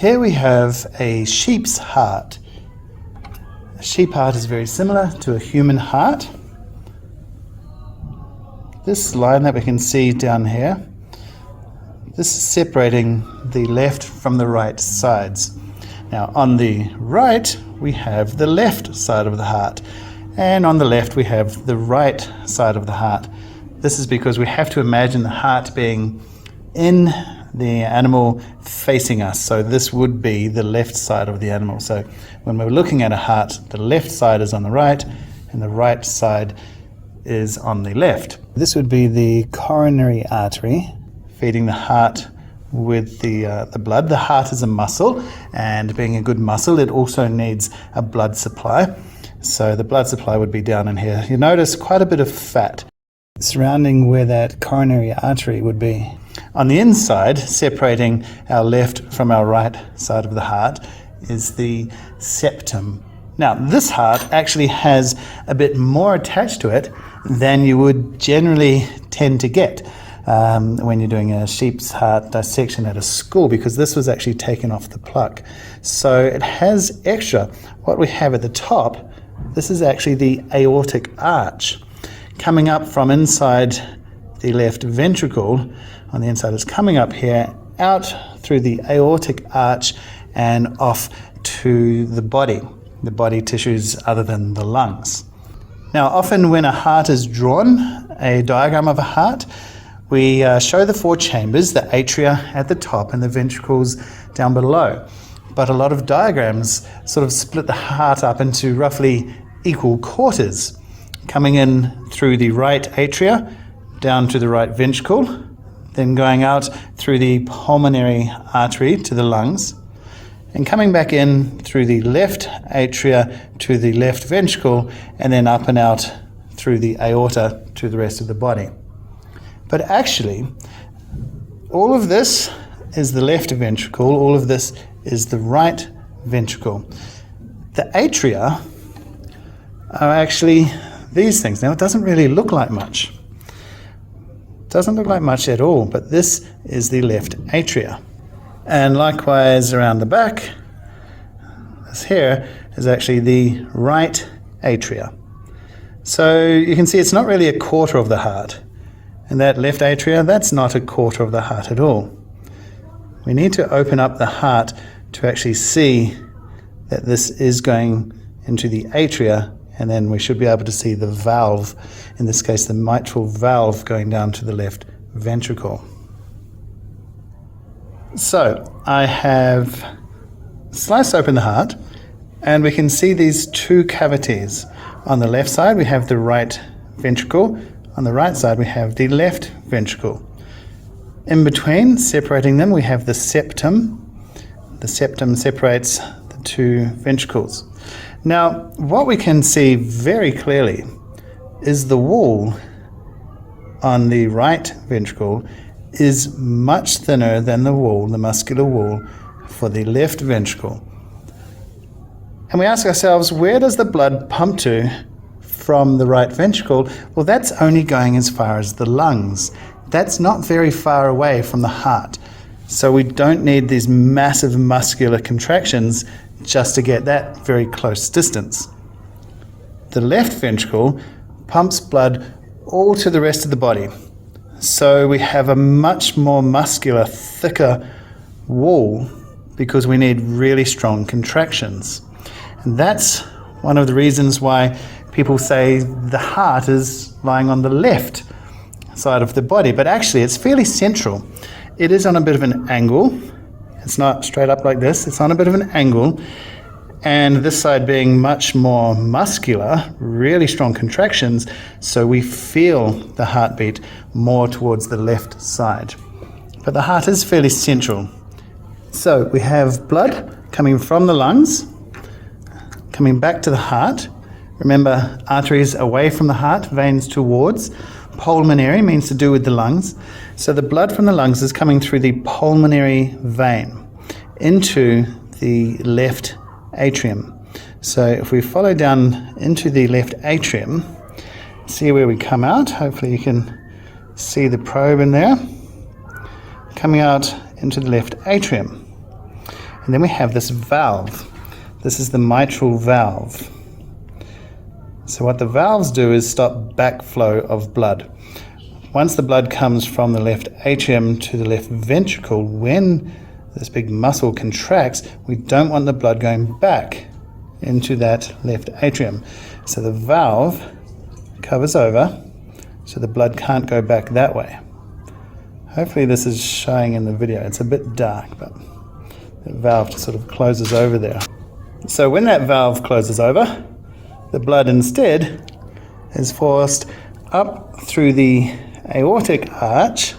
Here we have a sheep's heart. A sheep heart is very similar to a human heart. This line that we can see down here, this is separating the left from the right sides. Now on the right we have the left side of the heart, and on the left we have the right side of the heart. This is because we have to imagine the heart being in the animal facing us. So this would be the left side of the animal. So when we're looking at a heart, the left side is on the right and the right side is on the left. This would be the coronary artery feeding the heart with the blood. The heart is a muscle, and being a good muscle, it also needs a blood supply. So the blood supply would be down in here. You notice quite a bit of fat surrounding where that coronary artery would be. On the inside, separating our left from our right side of the heart, is the septum. Now, this heart actually has a bit more attached to it than you would generally tend to get when you're doing a sheep's heart dissection at a school, because this was actually taken off the pluck. So it has extra. What we have at the top, this is actually the aortic arch. Coming up from inside the left ventricle, on the inside it's coming up here, out through the aortic arch and off to the body tissues other than the lungs. Now often when a heart is drawn, a diagram of a heart, we show the four chambers, the atria at the top and the ventricles down below. But a lot of diagrams sort of split the heart up into roughly equal quarters, coming in through the right atria, down to the right ventricle, then going out through the pulmonary artery to the lungs, and coming back in through the left atria to the left ventricle, and then up and out through the aorta to the rest of the body. But actually, all of this is the left ventricle, all of this is the right ventricle. The atria are actually these things. Now, it doesn't really look like much. It doesn't look like much at all, but this is the left atria. And likewise around the back, this here is actually the right atria. So you can see it's not really a quarter of the heart. And that left atria, that's not a quarter of the heart at all. We need to open up the heart to actually see that this is going into the atria, and then we should be able to see the valve, in this case the mitral valve, going down to the left ventricle. So I have sliced open the heart, and we can see these two cavities. On the left side we have the right ventricle, on the right side we have the left ventricle. In between, separating them, we have the septum. The septum separates the two ventricles. Now, what we can see very clearly is the wall on the right ventricle is much thinner than the wall, the muscular wall, for the left ventricle. And we ask ourselves, where does the blood pump to from the right ventricle? Well, that's only going as far as the lungs. That's not very far away from the heart. So we don't need these massive muscular contractions just to get that very close distance. The left ventricle pumps blood all to the rest of the body. So we have a much more muscular, thicker wall because we need really strong contractions. And that's one of the reasons why people say the heart is lying on the left side of the body, but actually it's fairly central. It is on a bit of an angle. It's not straight up like this, it's on a bit of an angle, and this side being much more muscular, really strong contractions, so we feel the heartbeat more towards the left side. But the heart is fairly central. So we have blood coming from the lungs, coming back to the heart. Remember, arteries away from the heart, veins towards. Pulmonary means to do with the lungs. So the blood from the lungs is coming through the pulmonary vein into the left atrium. So if we follow down into the left atrium, see where we come out. Hopefully you can see the probe in there. Coming out into the left atrium. And then we have this valve. This is the mitral valve. So what the valves do is stop backflow of blood. Once the blood comes from the left atrium to the left ventricle, when this big muscle contracts, we don't want the blood going back into that left atrium. So the valve covers over so the blood can't go back that way. Hopefully this is showing in the video. It's a bit dark, but the valve just sort of closes over there. So when that valve closes over, the blood instead is forced up through the aortic arch.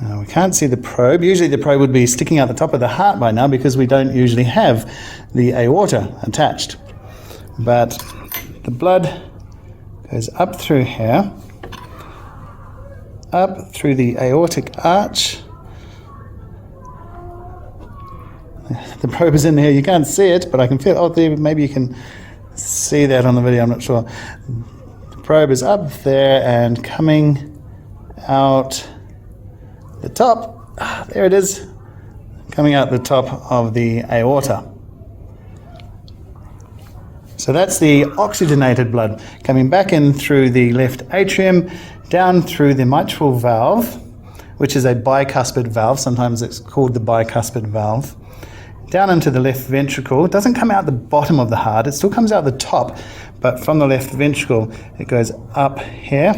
We can't see the probe. Usually the probe would be sticking out the top of the heart by now because we don't usually have the aorta attached. But the blood goes up through here, up through the aortic arch. The probe is in here. You can't see it, but I can feel it. Oh, there, maybe you can see that on the video. I'm not sure. The probe is up there and coming out the top. There it is, coming out the top of the aorta. So that's the oxygenated blood coming back in through the left atrium, down through the mitral valve, which is a bicuspid valve. Sometimes it's called the bicuspid valve. Down into the left ventricle. It doesn't come out the bottom of the heart. It still comes out the top, but from the left ventricle, it goes up here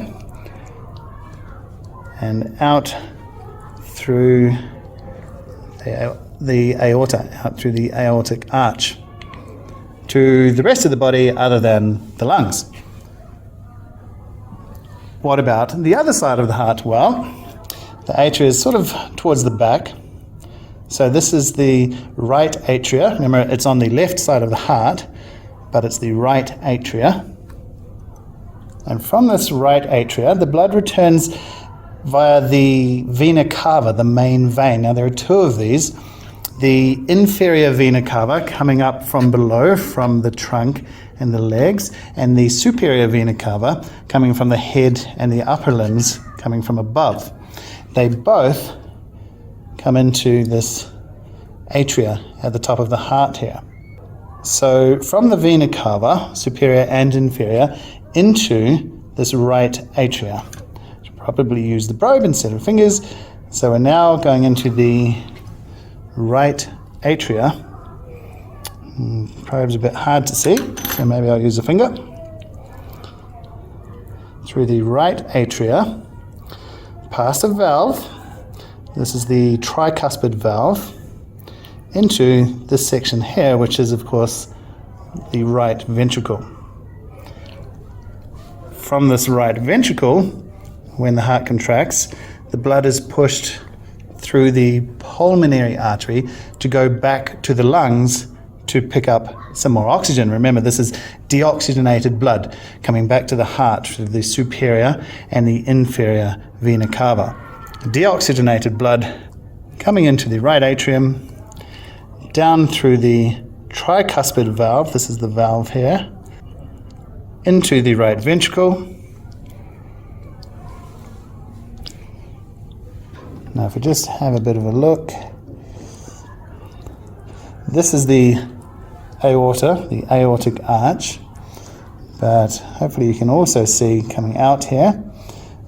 and out through the aorta, out through the aortic arch to the rest of the body other than the lungs. What about the other side of the heart? Well, the atria is sort of towards the back. So this is the right atria. Remember, it's on the left side of the heart, but it's the right atria. And from this right atria, the blood returns via the vena cava, the main vein. Now there are two of these. The inferior vena cava coming up from below, from the trunk and the legs, and the superior vena cava coming from the head and the upper limbs coming from above. They both come into this atria at the top of the heart here. So from the vena cava, superior and inferior, into this right atria. Should probably use the probe instead of fingers. So we're now going into the right atria. Probe's a bit hard to see, so maybe I'll use a finger. Through the right atria, past a valve. This is the tricuspid valve, into this section here, which is of course the right ventricle. From this right ventricle, when the heart contracts, the blood is pushed through the pulmonary artery to go back to the lungs to pick up some more oxygen. Remember, this is deoxygenated blood coming back to the heart through the superior and the inferior vena cava. Deoxygenated blood coming into the right atrium, down through the tricuspid valve, this is the valve here, into the right ventricle. Now if we just have a bit of a look, this is the aorta, the aortic arch, but hopefully you can also see coming out here,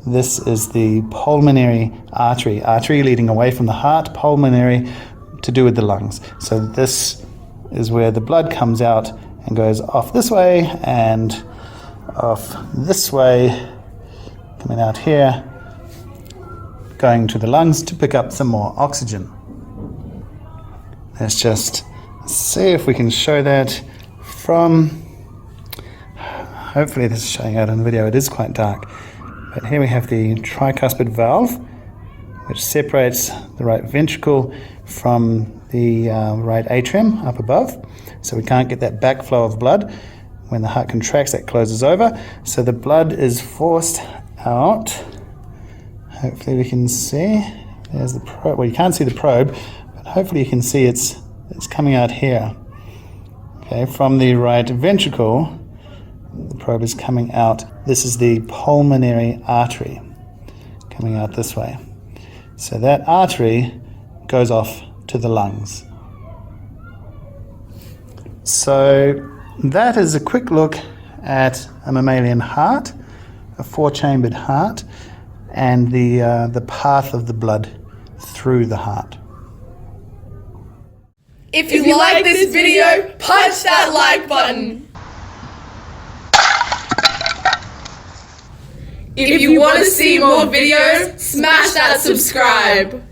this is the pulmonary artery, artery leading away from the heart, pulmonary to do with the lungs. So this is where the blood comes out and goes off this way and off this way, coming out here, going to the lungs to pick up some more oxygen. Let's just see if we can show that from, hopefully this is showing out on the video, it is quite dark. But here we have the tricuspid valve, which separates the right ventricle from the right atrium up above. So we can't get that backflow of blood. When the heart contracts, that closes over. So the blood is forced out. Hopefully we can see. There's the probe. Well, you can't see the probe, but hopefully you can see it's coming out here. Okay, from the right ventricle, the probe is coming out. This is the pulmonary artery coming out this way. So that artery goes off to the lungs. So that is a quick look at a mammalian heart, a 4-chambered heart, and the path of the blood through the heart. If you like this video, punch that like button. If you want to see more videos, smash that subscribe.